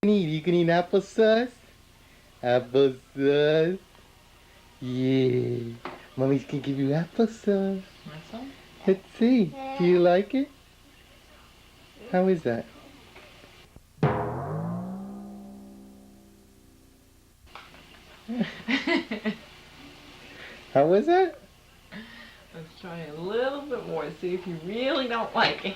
You can eat applesauce? Applesauce? Yeah. Mommy's gonna give you applesauce. Let's see. Do you like it? How is that? How was that? Let's try a little bit more, see if you really don't like it.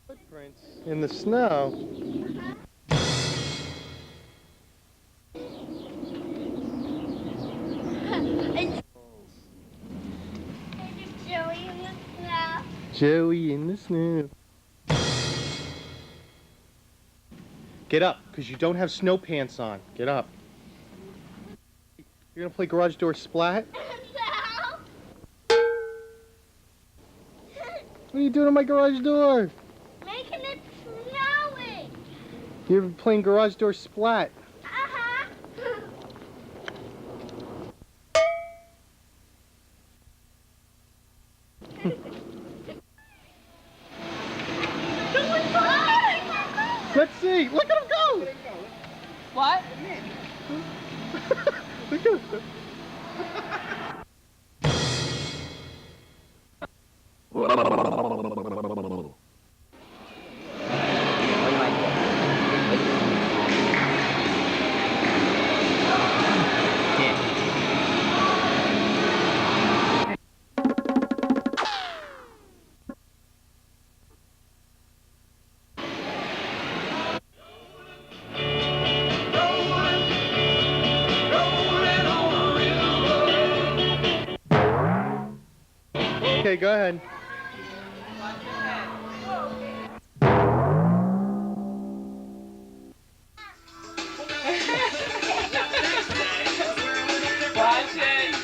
Footprints in the snow. Joey in the snow. Get up, because you don't have snow pants on. Get up. You're gonna play garage door splat? What are you doing on my garage door? Making it snowing. You're playing garage door splat. Uh-huh. Let's see. Look at him go. What? Look at him. Okay, go ahead. Watch it.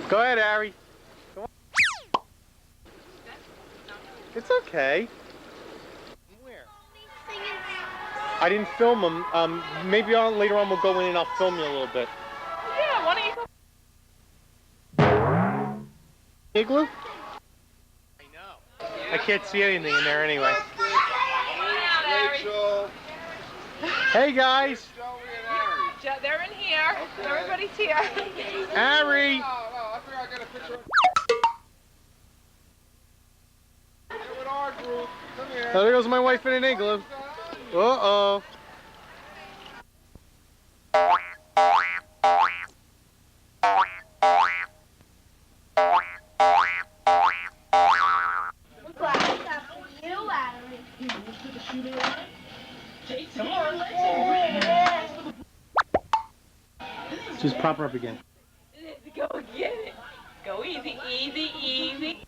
Go ahead, Harry. Come on. It's okay. Where? I didn't film them. Maybe later on we'll go in and I'll film you a little bit. Yeah, why don't you? Igloo? I know. I can't see anything in there anyway. Rachel, Hey guys! Joey and Harry. They're in here. Okay. Everybody's here. Harry! No, I figured I'd get a picture. Get with our group. Come here. Oh, there goes my wife in an igloo. Uh-oh. Just prop her up again. Go get it. Go easy, easy, easy.